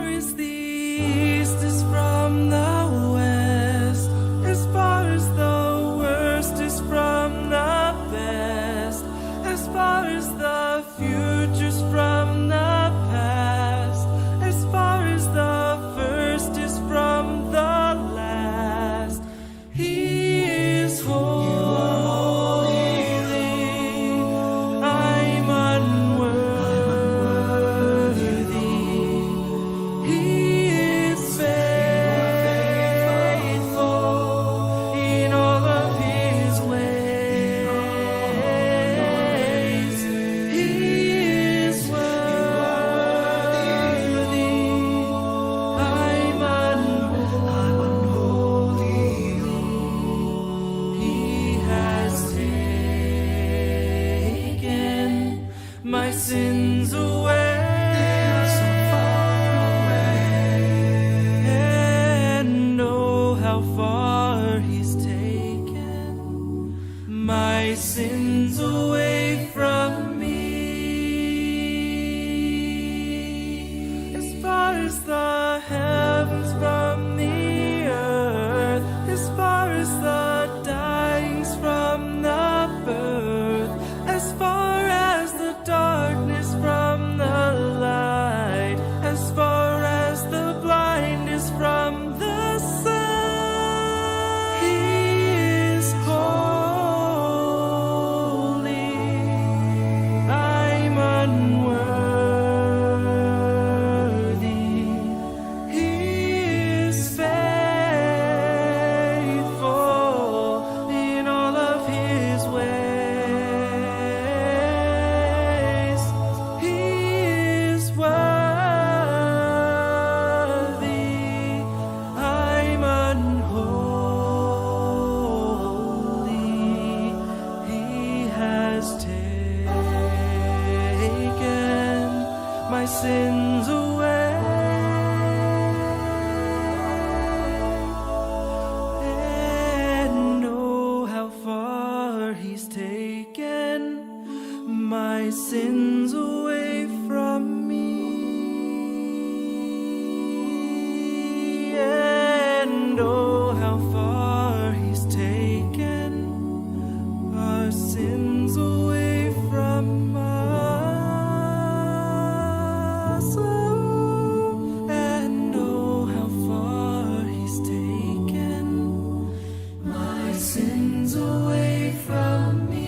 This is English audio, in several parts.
far as the east is from the west, as far as the worst is from the best, as far as the future's from the past, as far as the first is from the last. He is holy. I'm unworthy. He is faithful in all of his ways. He is worthy. I'm unholy. He has taken my sins away. And oh, how far he's taken my sins away from me. As far as the heavens from the earth, as far as the dying's from the birth, as far as the darkness from the light, as far as the blind is from the sun. He is holy. I'm unworthy. He is faithful in all of his ways. He is worthy. I'm unholy. He has taken my sins away. And oh, how far he's taken my sins away from me. And oh, how far he's taken our sins away from us. Oh, and oh, how far he's taken my sins away from me.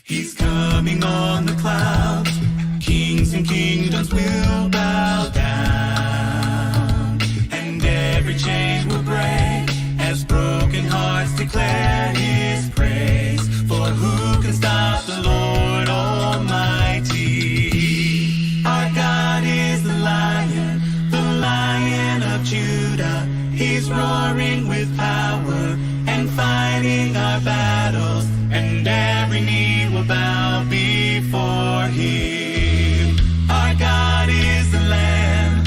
He's coming on the clouds. Kings and kingdoms will bow down, and every chain will break as broken hearts declare his praise. For who can stop the Lord Almighty? Our God is the Lion of Judah. He's roaring with power and fighting our battles, and every knee will bow before him. Our God is the Lamb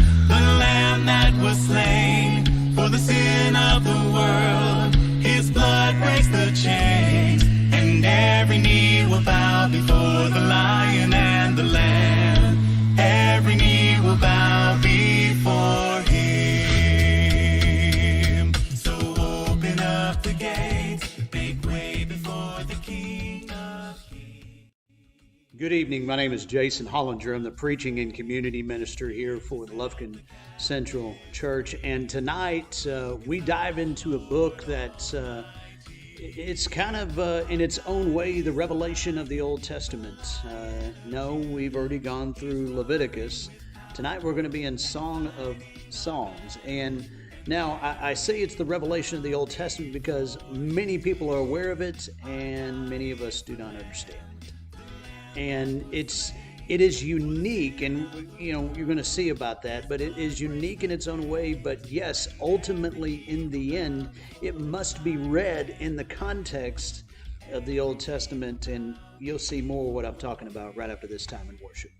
that was slain for the sin of the world. His blood breaks the chains, and every knee will bow before the Lion and the Lamb. Every knee will bow before him. So open up the gates, make way before the King of Kings. Good evening. My name is Jason Hollinger. I'm the preaching and community minister here for the Lufkin Central Church. And tonight we dive into a book that it's kind of, in its own way, the revelation of the Old Testament. No, we've already gone through Leviticus. Tonight we're going to be in Song of Songs. And now I say it's the revelation of the Old Testament because many people are aware of it and many of us do not understand it. And it is unique, and you're going to see about that, but it is unique in its own way. But yes, ultimately in the end, it must be read in the context of the Old Testament, and you'll see more of what I'm talking about right after this time in worship.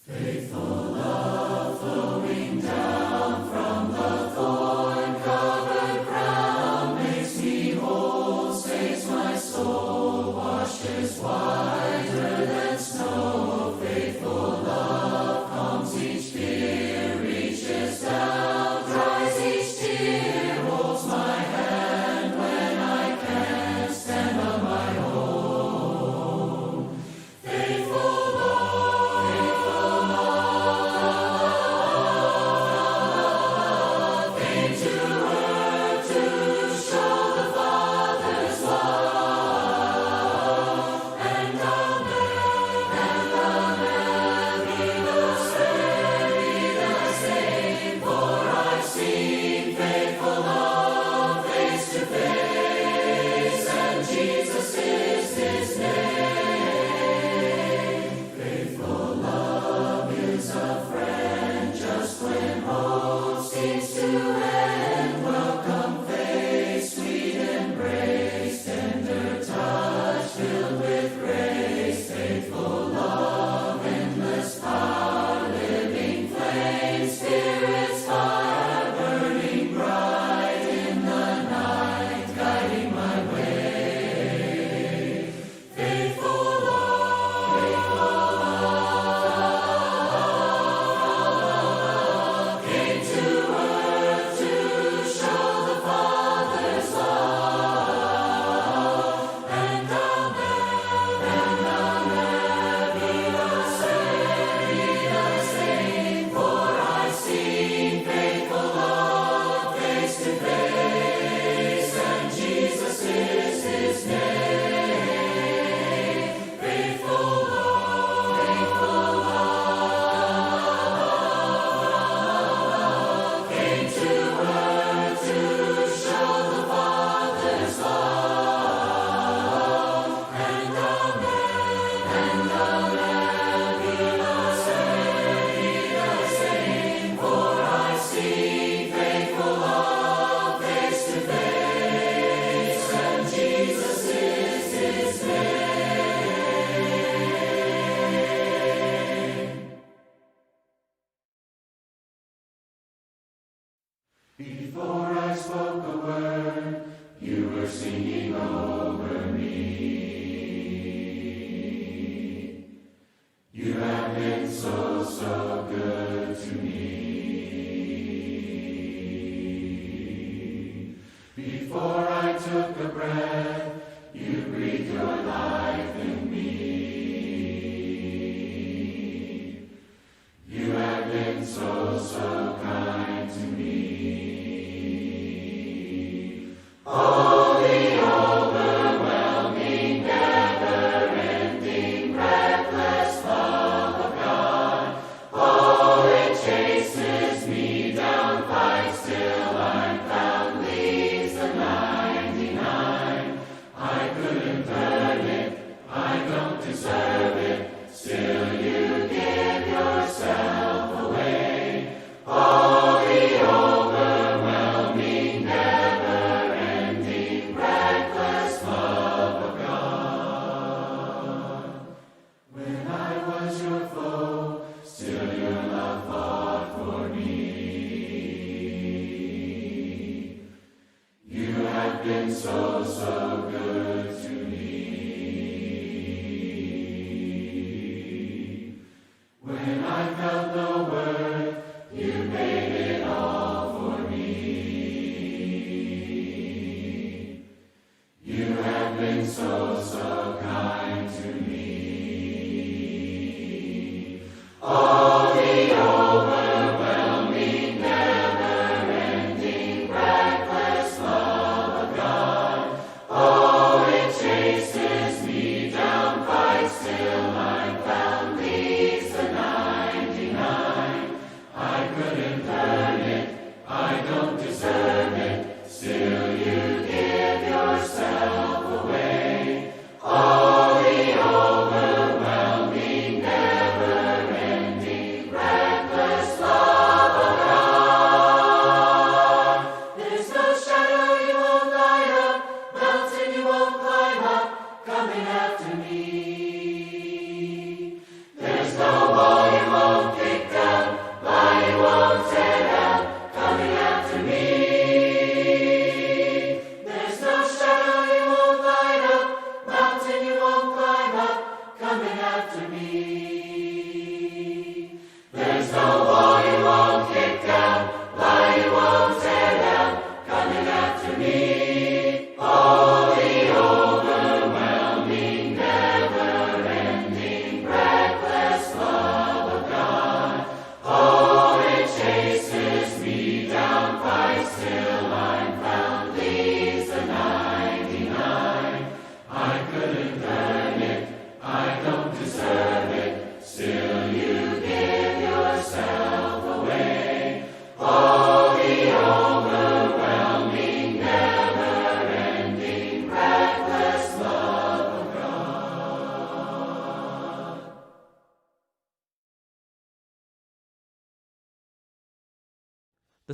Faithful love flowing down from the thorn-covered crown makes me whole, saves my soul, washes whiter than snow. Faithful love calms each fear, reaches down, dries each tear, holds my hand when I can't stand on my own. Faithful before I spoke a word, you were singing over me. You have been so, so good to me. Before I took a breath, you breathed your life in me. You have been so, so kind to me. Reckless love.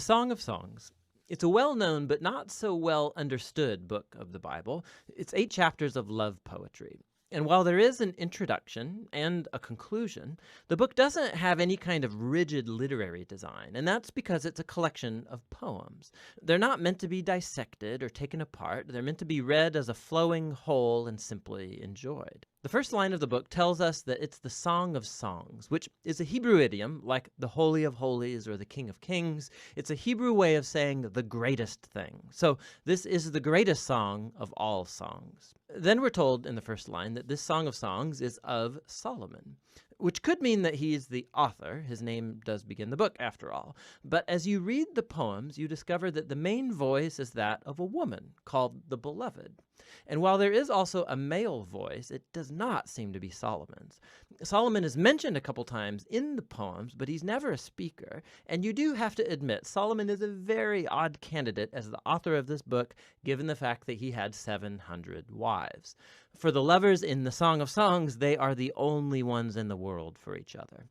Song of Songs. It's a well-known but not so well understood book of the Bible. It's 8 chapters of love poetry. And while there is an introduction and a conclusion, the book doesn't have any kind of rigid literary design, and that's because it's a collection of poems. They're not meant to be dissected or taken apart. They're meant to be read as a flowing whole and simply enjoyed. The first line of the book tells us that it's the Song of Songs, which is a Hebrew idiom like the Holy of Holies or the King of Kings. It's a Hebrew way of saying the greatest thing. So this is the greatest song of all songs. Then we're told in the first line that this Song of Songs is of Solomon, which could mean that he's the author. His name does begin the book, after all. But as you read the poems, you discover that the main voice is that of a woman called the Beloved. And while there is also a male voice, it does not seem to be Solomon's. Solomon is mentioned a couple times in the poems, but he's never a speaker. And you do have to admit, Solomon is a very odd candidate as the author of this book, given the fact that he had 700 wives. For the lovers in the Song of Songs, they are the only ones in the world for each other.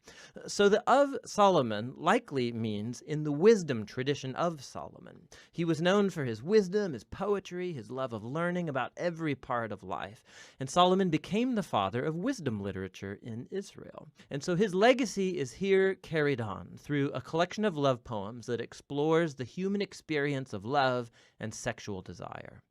So the of Solomon likely means in the wisdom tradition of Solomon. He was known for his wisdom, his poetry, his love of learning about every part of life. And Solomon became the father of wisdom literature in Israel. And so his legacy is here carried on through a collection of love poems that explores the human experience of love and sexual desire.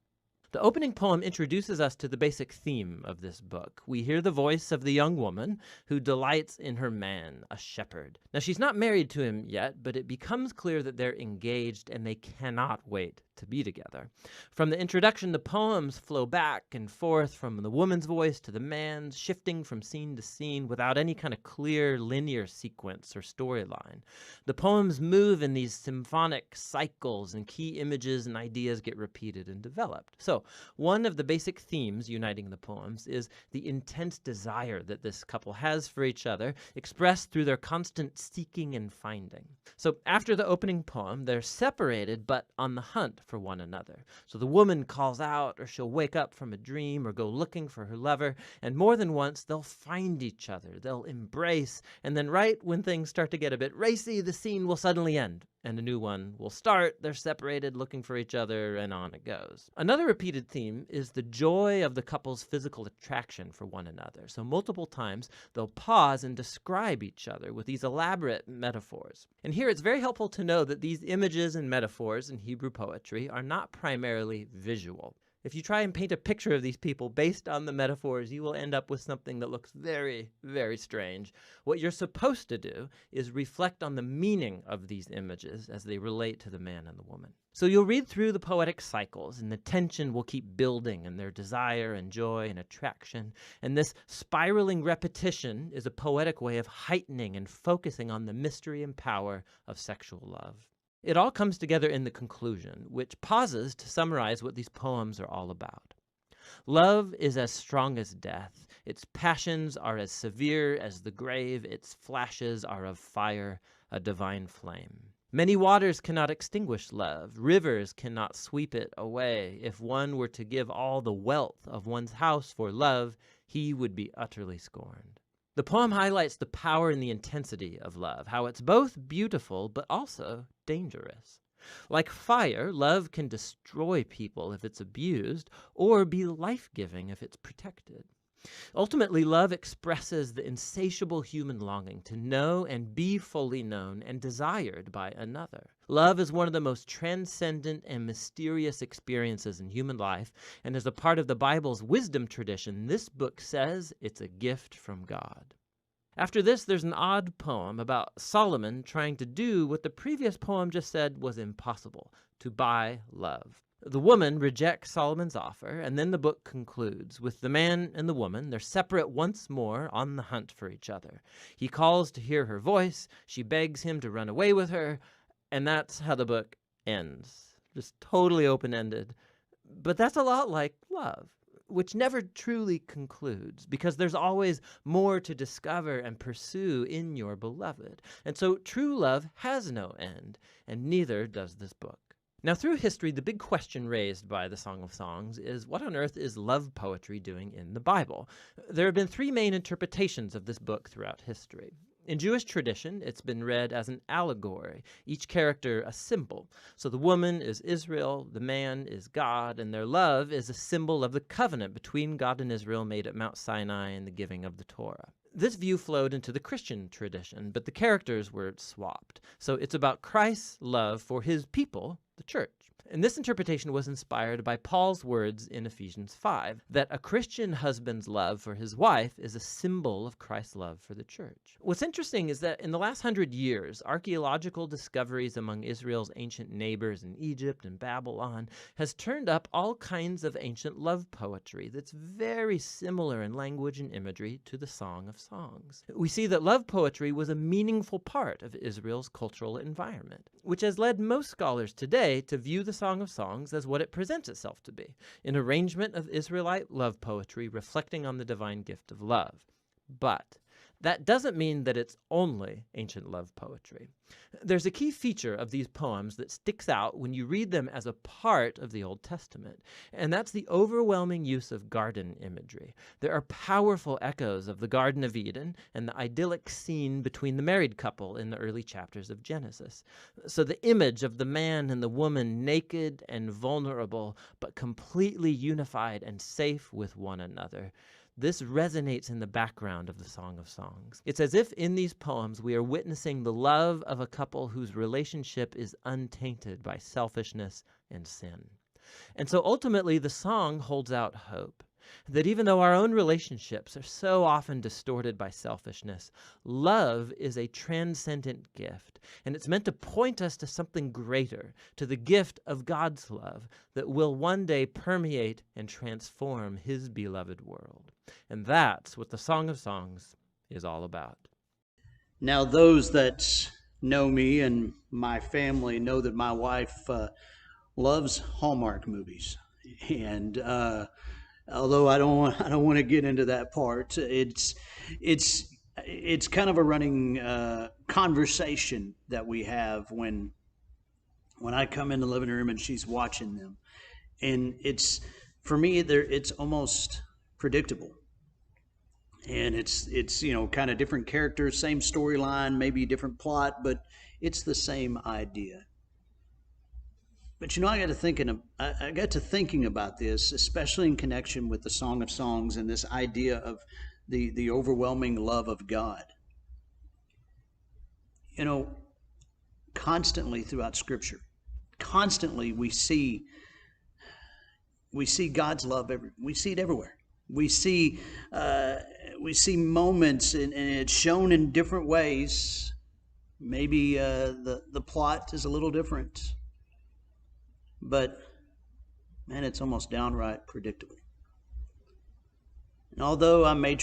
The opening poem introduces us to the basic theme of this book. We hear the voice of the young woman who delights in her man, a shepherd. Now, she's not married to him yet, but it becomes clear that they're engaged and they cannot wait to be together. From the introduction, the poems flow back and forth from the woman's voice to the man's, shifting from scene to scene without any kind of clear linear sequence or storyline. The poems move in these symphonic cycles, and key images and ideas get repeated and developed. So one of the basic themes uniting the poems is the intense desire that this couple has for each other, expressed through their constant seeking and finding. So after the opening poem, they're separated but on the hunt for one another. So the woman calls out, or she'll wake up from a dream or go looking for her lover, and more than once they'll find each other, they'll embrace, and then right when things start to get a bit racy, the scene will suddenly end and a new one will start. They're separated, looking for each other, and on it goes. Another repeated theme is the joy of the couple's physical attraction for one another. So multiple times they'll pause and describe each other with these elaborate metaphors. And here it's very helpful to know that these images and metaphors in Hebrew poetry are not primarily visual. If you try and paint a picture of these people based on the metaphors, you will end up with something that looks very, very strange. What you're supposed to do is reflect on the meaning of these images as they relate to the man and the woman. So you'll read through the poetic cycles, and the tension will keep building, and their desire and joy and attraction. And this spiraling repetition is a poetic way of heightening and focusing on the mystery and power of sexual love. It all comes together in the conclusion, which pauses to summarize what these poems are all about. Love is as strong as death. Its passions are as severe as the grave. Its flashes are of fire, a divine flame. Many waters cannot extinguish love. Rivers cannot sweep it away. If one were to give all the wealth of one's house for love, he would be utterly scorned. The poem highlights the power and the intensity of love, how it's both beautiful but also dangerous. Like fire, love can destroy people if it's abused, or be life-giving if it's protected. Ultimately, love expresses the insatiable human longing to know and be fully known and desired by another. Love is one of the most transcendent and mysterious experiences in human life, and as a part of the Bible's wisdom tradition, this book says it's a gift from God. After this, there's an odd poem about Solomon trying to do what the previous poem just said was impossible, to buy love. The woman rejects Solomon's offer, and then the book concludes with the man and the woman. They're separate once more on the hunt for each other. He calls to hear her voice. She begs him to run away with her, and that's how the book ends. Just totally open-ended. But that's a lot like love, which never truly concludes, because there's always more to discover and pursue in your beloved. And so true love has no end, and neither does this book. Now, through history, the big question raised by the Song of Songs is, what on earth is love poetry doing in the Bible? There have been 3 main interpretations of this book throughout history. In Jewish tradition, it's been read as an allegory, each character a symbol. So the woman is Israel, the man is God, and their love is a symbol of the covenant between God and Israel made at Mount Sinai and the giving of the Torah. This view flowed into the Christian tradition, but the characters were swapped. So it's about Christ's love for his people, the church. And this interpretation was inspired by Paul's words in Ephesians 5, that a Christian husband's love for his wife is a symbol of Christ's love for the church. What's interesting is that in the last 100 years, archaeological discoveries among Israel's ancient neighbors in Egypt and Babylon has turned up all kinds of ancient love poetry that's very similar in language and imagery to the Song of Songs. We see that love poetry was a meaningful part of Israel's cultural environment, which has led most scholars today to view the Song of Songs as what it presents itself to be, an arrangement of Israelite love poetry reflecting on the divine gift of love. But that doesn't mean that it's only ancient love poetry. There's a key feature of these poems that sticks out when you read them as a part of the Old Testament, and that's the overwhelming use of garden imagery. There are powerful echoes of the Garden of Eden and the idyllic scene between the married couple in the early chapters of Genesis. So the image of the man and the woman naked and vulnerable, but completely unified and safe with one another. This resonates in the background of the Song of Songs. It's as if in these poems we are witnessing the love of a couple whose relationship is untainted by selfishness and sin. And so ultimately the song holds out hope that even though our own relationships are so often distorted by selfishness, love is a transcendent gift, and it's meant to point us to something greater, to the gift of God's love that will one day permeate and transform his beloved world. And that's what the Song of Songs is all about. Now, those that know me and my family know that my wife loves Hallmark movies, and although I don't want to get into that part, it's kind of a running conversation that we have when I come in the living room and she's watching them, and it's, for me, it's almost predictable. And it's kind of different characters, same storyline, maybe different plot, but it's the same idea. But I got to thinking about this, especially in connection with the Song of Songs and this idea of the overwhelming love of God. Constantly throughout Scripture, constantly we see God's love. We see it everywhere. We see moments, and it's shown in different ways. Maybe the plot is a little different, but man, it's almost downright predictable. And although I may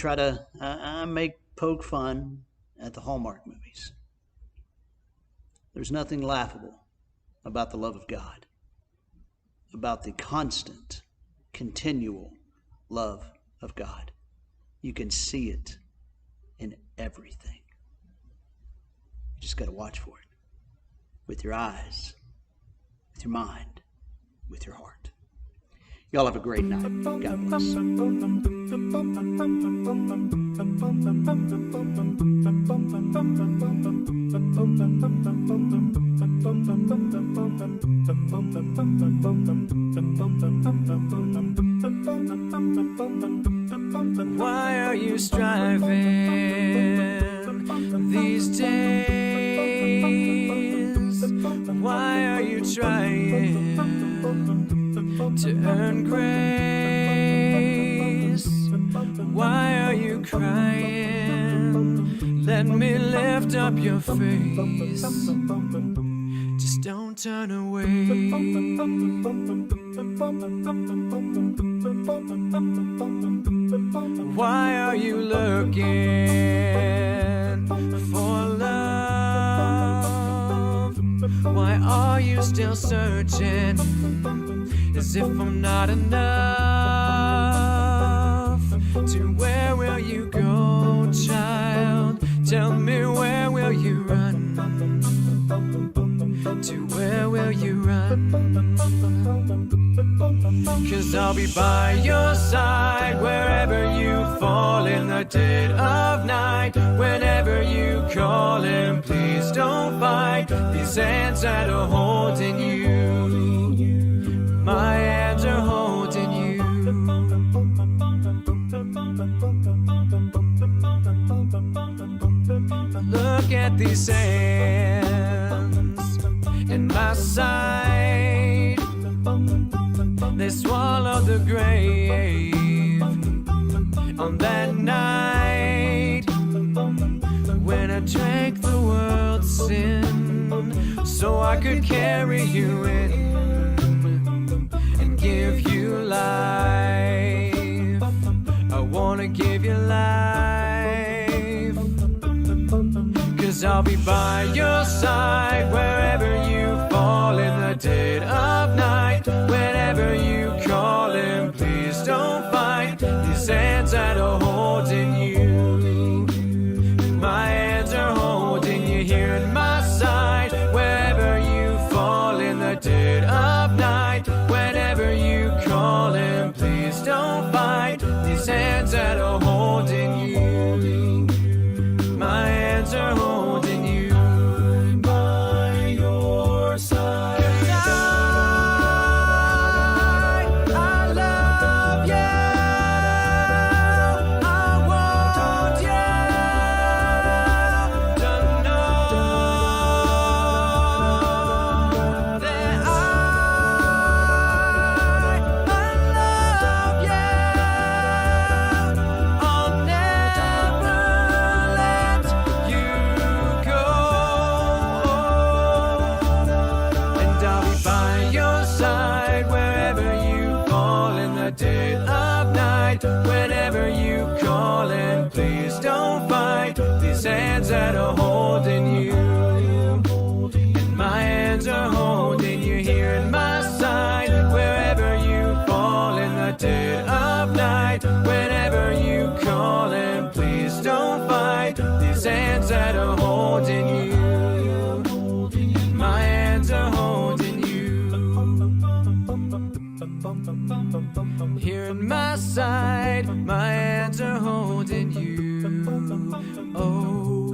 poke fun at the Hallmark movies, there's nothing laughable about the love of God, about the constant, continual love of God. You can see it in everything. You just got to watch for it with your eyes, with your mind, with your heart. Y'all have a great night. God bless. Why are you striving these days? Why are you trying to earn grace? Why are you crying? Let me lift up your face. Just don't turn away. Why are you looking for love? Why are you still searching as if I'm not enough? To where will you go, child? Tell me, where will you run? To where will you run? 'Cause I'll be by your side wherever you fall in the dead of night. Whenever you call calling, please don't fight. These hands that are holding you, my hands are holding you. Look at these hands in my side. They swallowed the grave on that night when I drank the world's sin, so I could carry you in and give you life. I wanna give you life, 'cause I'll be by your side wherever you fall in the dead of night. Whenever you call him, please don't fight. These hands that are holding you, my hands are holding you here at my side. Wherever you fall in the dead of night, whenever you call him, please don't fight. These hands that are holding you, my hands are holding you by your side. Whenever you call and please don't fight. These hands that are holding you, and my hands are holding you here at my side. Wherever you fall in the dead of night, whenever you call and please don't fight. These hands that are holding you, and my hands are holding you here at my side. My hands are holding you. Oh,